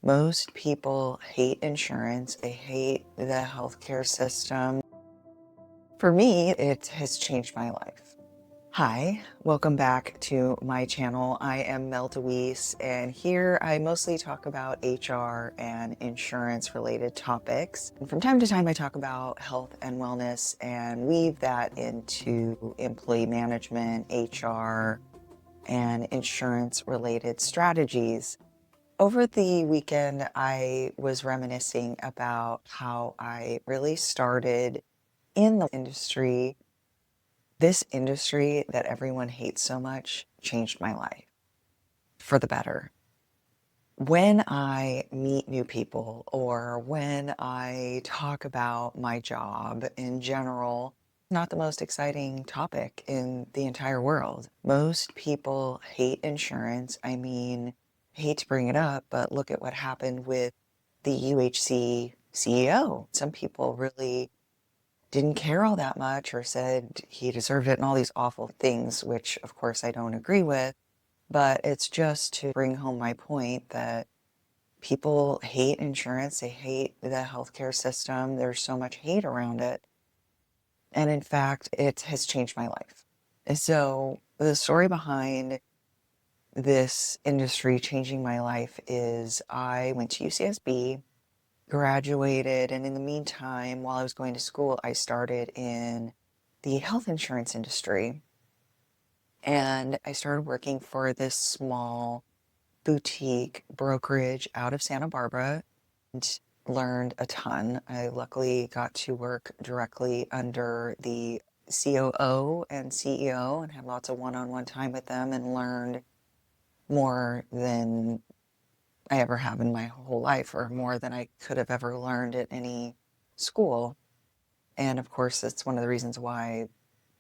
Most people hate insurance. They hate the healthcare system. For me, it has changed my life. Hi, welcome back to my channel. I am Mel DeWeese, and here I mostly talk about HR and insurance related topics. And from time to time, I talk about health and wellness and weave that into employee management, HR, and insurance related strategies. Over the weekend, I was reminiscing about how I really started in the industry. This industry that everyone hates so much changed my life for the better. When I meet new people or when I talk about my job in general, not the most exciting topic in the entire world. Most people hate insurance. Hate to bring it up, but look at what happened with the UHC CEO. Some people really didn't care all that much or said he deserved it and all these awful things, which of course I don't agree with. But it's just to bring home my point that people hate insurance. They hate the healthcare system. There's so much hate around it. And in fact, it has changed my life. So the story behind this industry changing my life is I went to UCSB, graduated, and in the meantime, while I was going to school, I started in the health insurance industry. And I started working for this small boutique brokerage out of Santa Barbara and learned a ton. I luckily got to work directly under the COO and CEO and had lots of one-on-one time with them and learned more than I ever have in my whole life, or more than I could have ever learned at any school. And of course, that's one of the reasons why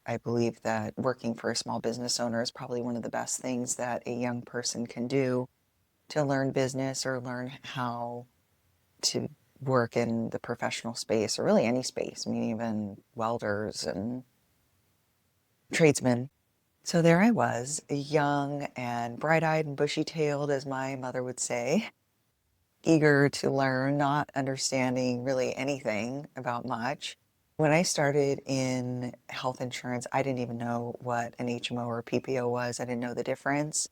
I believe that working for a small business owner is probably one of the best things that a young person can do to learn business or learn how to work in the professional space or really any space. I mean, even welders and tradesmen. So there I was, young and bright-eyed and bushy-tailed, as my mother would say, eager to learn, not understanding really anything about much. When I started in health insurance, I didn't even know what an HMO or PPO was. I didn't know the difference.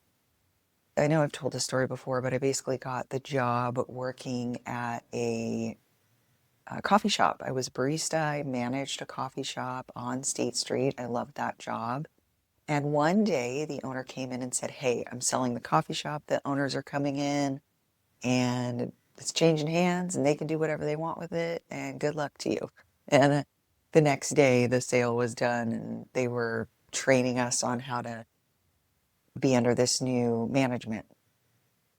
I know I've told this story before, but I basically got the job working at a coffee shop. I was barista. I managed a coffee shop on State Street. I loved that job. And one day the owner came in and said, "Hey, I'm selling the coffee shop. The owners are coming in and it's changing hands and they can do whatever they want with it. And good luck to you." And the next day the sale was done and they were training us on how to be under this new management.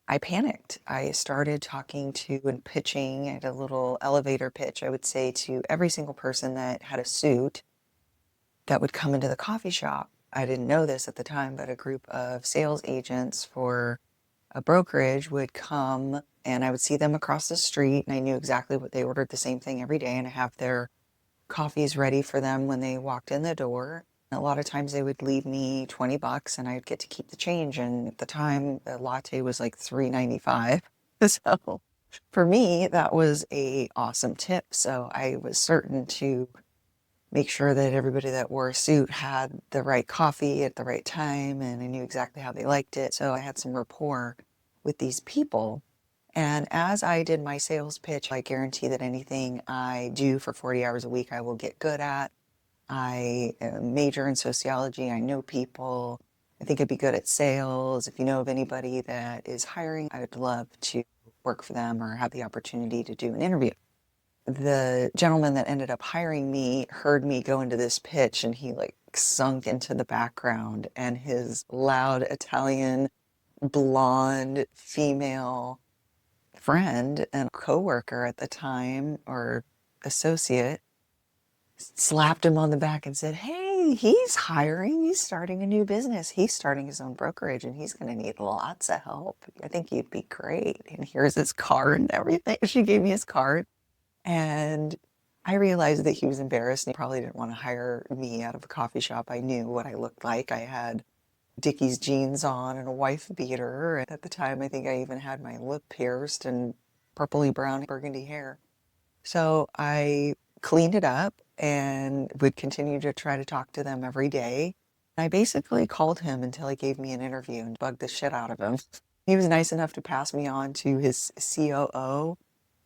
I panicked. I started talking to and pitching at a little elevator pitch, I would say, to every single person that had a suit that would come into the coffee shop. I didn't know this at the time, but a group of sales agents for a brokerage would come and I would see them across the street and I knew exactly what they ordered, the same thing every day, and I have their coffees ready for them when they walked in the door. A lot of times they would leave me $20 and I'd get to keep the change. And at the time, a latte was like $3.95. So for me, that was a awesome tip. So I was certain to make sure that everybody that wore a suit had the right coffee at the right time and I knew exactly how they liked it. So I had some rapport with these people. And as I did my sales pitch, I guarantee that anything I do for 40 hours a week, I will get good at. I major in sociology. I know people. I think I'd be good at sales. If you know of anybody that is hiring, I would love to work for them or have the opportunity to do an interview. The gentleman that ended up hiring me heard me go into this pitch and he like sunk into the background, and his loud Italian blonde female friend and coworker at the time, or associate, slapped him on the back and said, "Hey, he's hiring. He's starting a new business. He's starting his own brokerage and he's going to need lots of help. I think you'd be great. And here's his card and everything." She gave me his card. And I realized that he was embarrassed and he probably didn't want to hire me out of a coffee shop. I knew what I looked like. I had Dickies jeans on and a wife beater. And at the time, I think I even had my lip pierced and purpley brown burgundy hair. So I cleaned it up and would continue to try to talk to them every day. I basically called him until he gave me an interview and bugged the shit out of him. He was nice enough to pass me on to his COO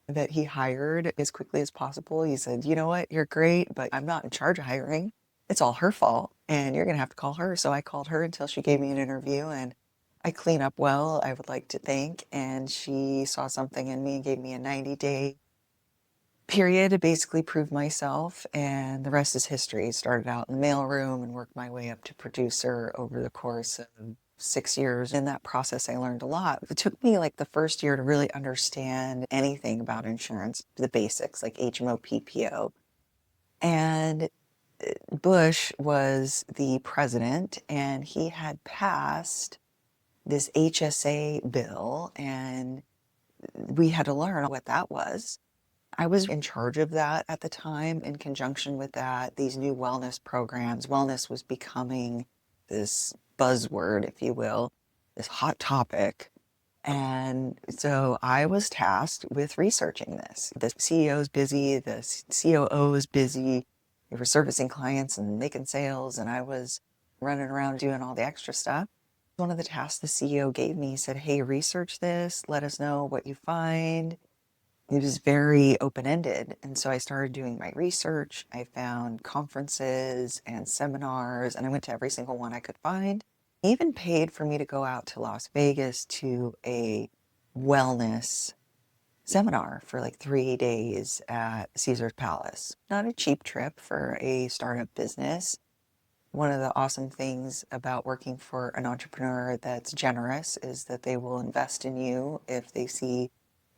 that he hired as quickly as possible. He said, "You know what? You're great, but I'm not in charge of hiring. It's all her fault, and you're going to have to call her." So I called her until she gave me an interview, and I clean up well, I would like to think. And she saw something in me and gave me a 90-day period to basically prove myself. And the rest is history. Started out in the mailroom and worked my way up to producer over the course of 6 years. In that process, I learned a lot. It took me like the first year to really understand anything about insurance, the basics like HMO, PPO. And Bush was the president, and he had passed this HSA bill, and we had to learn what that was. I was in charge of that at the time. In conjunction with that, these new wellness programs, wellness was becoming this buzzword, if you will, this hot topic. And so I was tasked with researching this. The CEO is busy, the COO is busy. We were servicing clients and making sales, and I was running around doing all the extra stuff. One of the tasks the CEO gave me, he said, "Hey, research this, let us know what you find." It was very open-ended. And so I started doing my research. I found conferences and seminars, and I went to every single one I could find. He even paid for me to go out to Las Vegas to a wellness seminar for like 3 days at Caesar's Palace. Not a cheap trip for a startup business. One of the awesome things about working for an entrepreneur that's generous is that they will invest in you if they see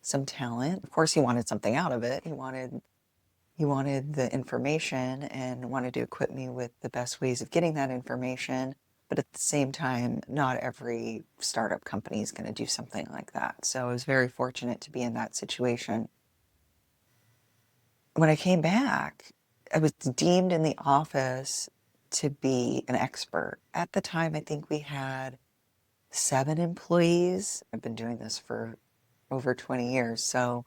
some talent. Of course, he wanted something out of it. He wanted the information and wanted to equip me with the best ways of getting that information. But at the same time, not every startup company is going to do something like that. So I was very fortunate to be in that situation. When I came back, I was deemed in the office to be an expert. At the time, I think we had 7 employees. I've been doing this for over 20 years. So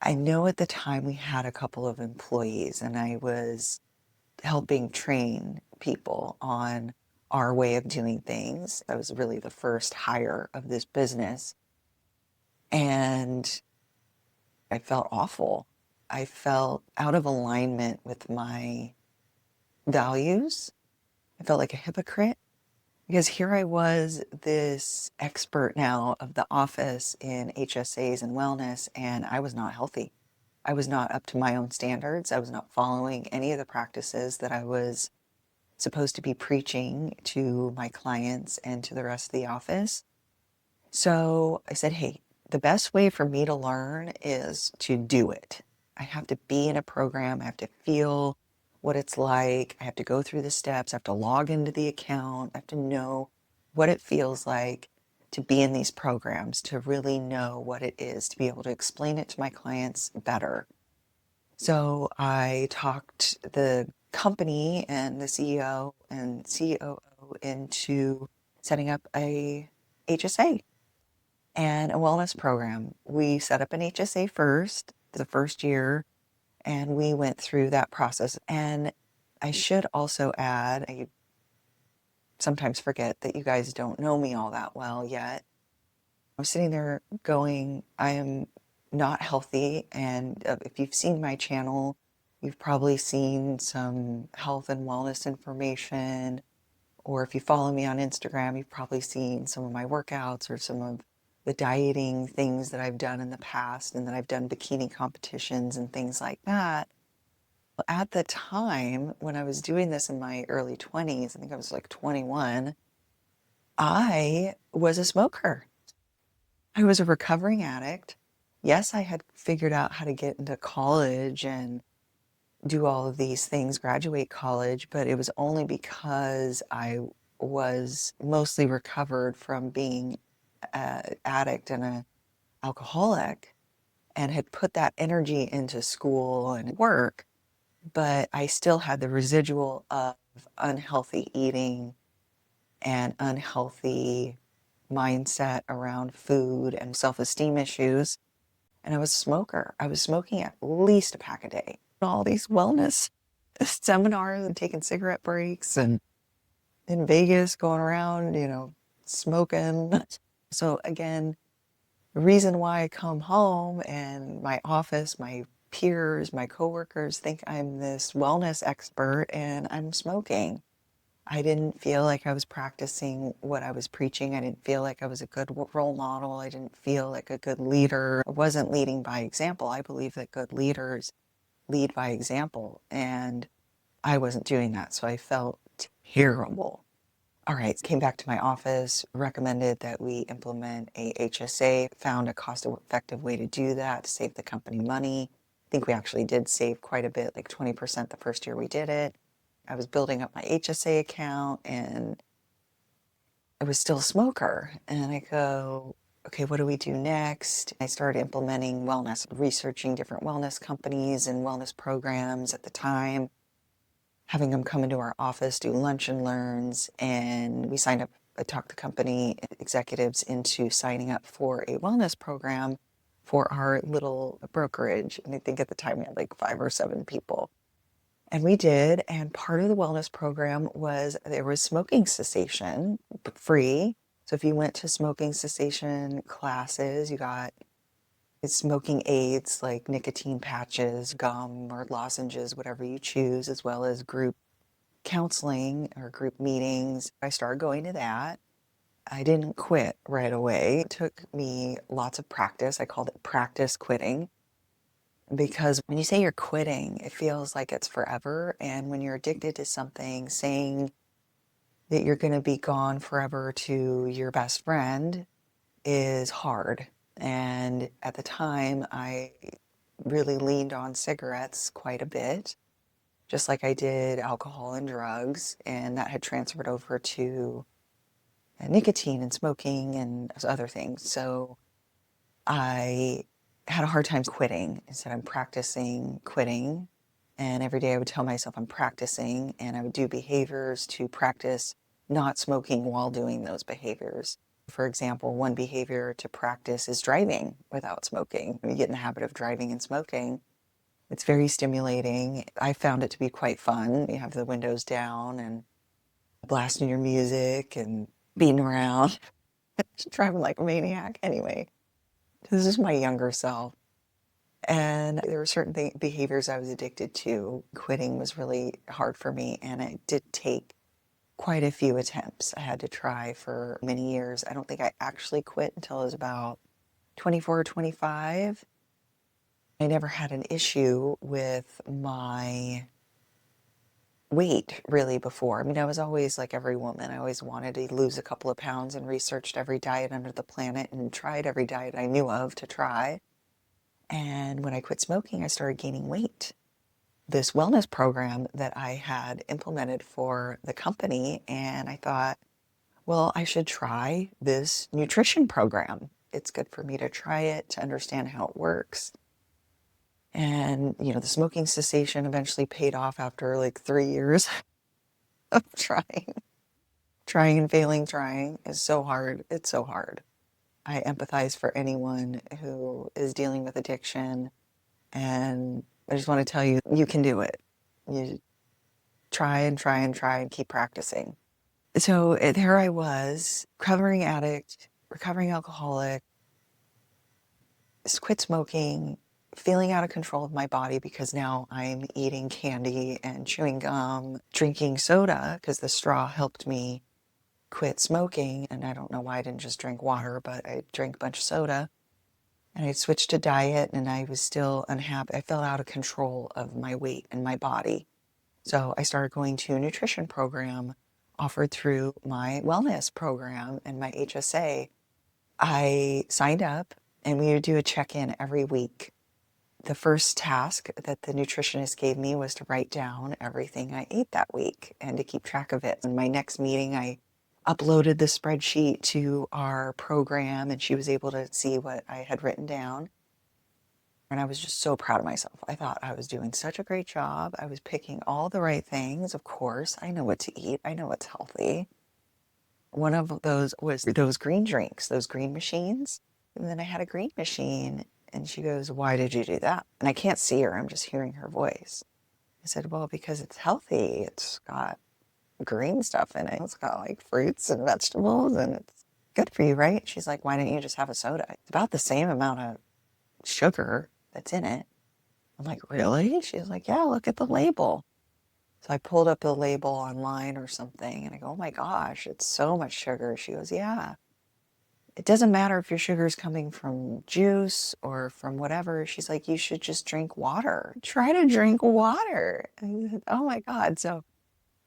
I know at the time we had a couple of employees, and I was helping train people on our way of doing things. I was really the first hire of this business. And I felt awful. I felt out of alignment with my values. I felt like a hypocrite because here I was, this expert now of the office in HSAs and wellness, and I was not healthy. I was not up to my own standards. I was not following any of the practices that I was supposed to be preaching to my clients and to the rest of the office. So I said, "Hey, the best way for me to learn is to do it. I have to be in a program. I have to feel what it's like. I have to go through the steps. I have to log into the account. I have to know what it feels like to be in these programs, to really know what it is, to be able to explain it to my clients better." So I talked the company and the CEO and COO into setting up a HSA and a wellness program. We set up an HSA first, the first year, and we went through that process. And I should also add, I sometimes forget that you guys don't know me all that well yet. I was sitting there going, I am not healthy. And if you've seen my channel, you've probably seen some health and wellness information. Or if you follow me on Instagram, you've probably seen some of my workouts or some of the dieting things that I've done in the past, and that I've done bikini competitions and things like that. At the time when I was doing this in my early 20s, I think I was like 21, I was a smoker. I was a recovering addict. Yes, I had figured out how to get into college and do all of these things, graduate college, but it was only because I was mostly recovered from being an addict and an alcoholic and had put that energy into school and work, but I still had the residual of unhealthy eating and unhealthy mindset around food and self-esteem issues. and I was a smoker. I was smoking at least a pack a day. All these wellness seminars and taking cigarette breaks and in Vegas going around, smoking. So again, the reason why I come home and my office, my peers, my coworkers think I'm this wellness expert and I'm smoking. I didn't feel like I was practicing what I was preaching. I didn't feel like I was a good role model. I didn't feel like a good leader. I wasn't leading by example. I believe that good leaders lead by example, and I wasn't doing that. So I felt terrible. All right, came back to my office, recommended that we implement a HSA, found a cost-effective way to do that to save the company money. I think we actually did save quite a bit, like 20% the first year we did it. I was building up my HSA account and I was still a smoker. And I go, okay, what do we do next? I started implementing wellness, researching different wellness companies and wellness programs at the time, having them come into our office, do lunch and learns, and we signed up. I talked the company executives into signing up for a wellness program for our little brokerage. And I think at the time we had like 5 or 7 people. And we did. And part of the wellness program was there was smoking cessation free. So if you went to smoking cessation classes, you got smoking aids like nicotine patches, gum, or lozenges, whatever you choose, as well as group counseling or group meetings. I started going to that. I didn't quit right away. It took me lots of practice. I called it practice quitting because when you say you're quitting, it feels like it's forever. And when you're addicted to something, saying that you're going to be gone forever to your best friend is hard. And at the time, I really leaned on cigarettes quite a bit, just like I did alcohol and drugs, and that had transferred over to nicotine and smoking and other things. So I had a hard time quitting. I said, I'm practicing quitting. And every day I would tell myself I'm practicing, and I would do behaviors to practice not smoking while doing those behaviors. For example, one behavior to practice is driving without smoking. When you get in the habit of driving and smoking, it's very stimulating. I found it to be quite fun. You have the windows down and blasting your music and beating around, driving like a maniac. Anyway, this is my younger self. And there were certain behaviors I was addicted to. Quitting was really hard for me, and it did take quite a few attempts. I had to try for many years. I don't think I actually quit until I was about 24 or 25. I never had an issue with my weight really before. I mean, I was always like every woman. I always wanted to lose a couple of pounds and researched every diet under the planet and tried every diet I knew of to try. And when I quit smoking, I started gaining weight. This wellness program that I had implemented for the company, and I thought, well, I should try this nutrition program. It's good for me to try it, to understand how it works. And, the smoking cessation eventually paid off after like 3 years of trying and failing. Trying is so hard. It's so hard. I empathize for anyone who is dealing with addiction, and I just want to tell you, you can do it. You try and try and try and keep practicing. So there I was, recovering addict, recovering alcoholic, quit smoking, feeling out of control of my body because now I'm eating candy and chewing gum, drinking soda because the straw helped me quit smoking. And I don't know why I didn't just drink water, but I drank a bunch of soda. And I switched to diet and I was still unhappy. I felt out of control of my weight and my body. So I started going to a nutrition program offered through my wellness program and my HSA. I signed up and we would do a check-in every week. The first task that the nutritionist gave me was to write down everything I ate that week and to keep track of it. In my next meeting, I uploaded the spreadsheet to our program and she was able to see what I had written down. And I was just so proud of myself. I thought I was doing such a great job. I was picking all the right things. Of course, I know what to eat. I know what's healthy. One of those was those green drinks, those green machines. And then I had a green machine And she goes, why did you do that? And I can't see her. I'm just hearing her voice. I said, well, because it's healthy. It's got green stuff in it. It's got like fruits and vegetables and it's good for you, right? She's like, why don't you just have a soda? It's about the same amount of sugar that's in it. I'm like, really? She's like, yeah, look at the label. So I pulled up the label online or something and I go, oh my gosh, it's so much sugar. She goes, yeah. It doesn't matter if your sugar is coming from juice or from whatever. She's like, you should just drink water. Try to drink water. And I said, oh my God. So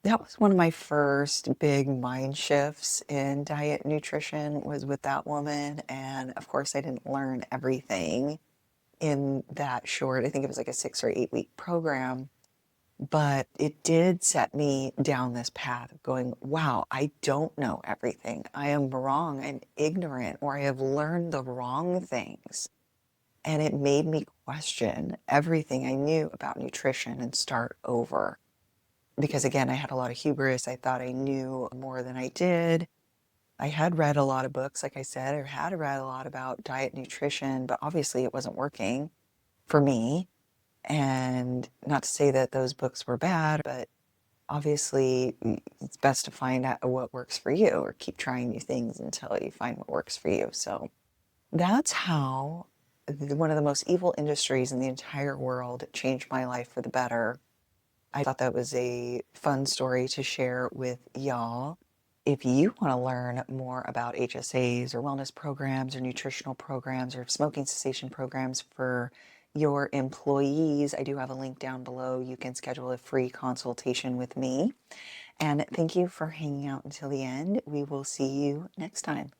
that was one of my first big mind shifts in diet nutrition was with that woman. And of course, I didn't learn everything in that short, I think it was like a 6 or 8 week program, but it did set me down this path of going, wow, I don't know everything. I am wrong. I'm ignorant, or I have learned the wrong things. And it made me question everything I knew about nutrition and start over. Because again, I had a lot of hubris. I thought I knew more than I did. I had read a lot of books, like I said, I had read a lot about diet nutrition, but obviously it wasn't working for me. And not to say that those books were bad, but obviously it's best to find out what works for you or keep trying new things until you find what works for you. So that's how one of the most evil industries in the entire world changed my life for the better. I thought that was a fun story to share with y'all. If you want to learn more about HSAs or wellness programs or nutritional programs or smoking cessation programs for your employees, I do have a link down below. You can schedule a free consultation with me. And thank you for hanging out until the end. We will see you next time.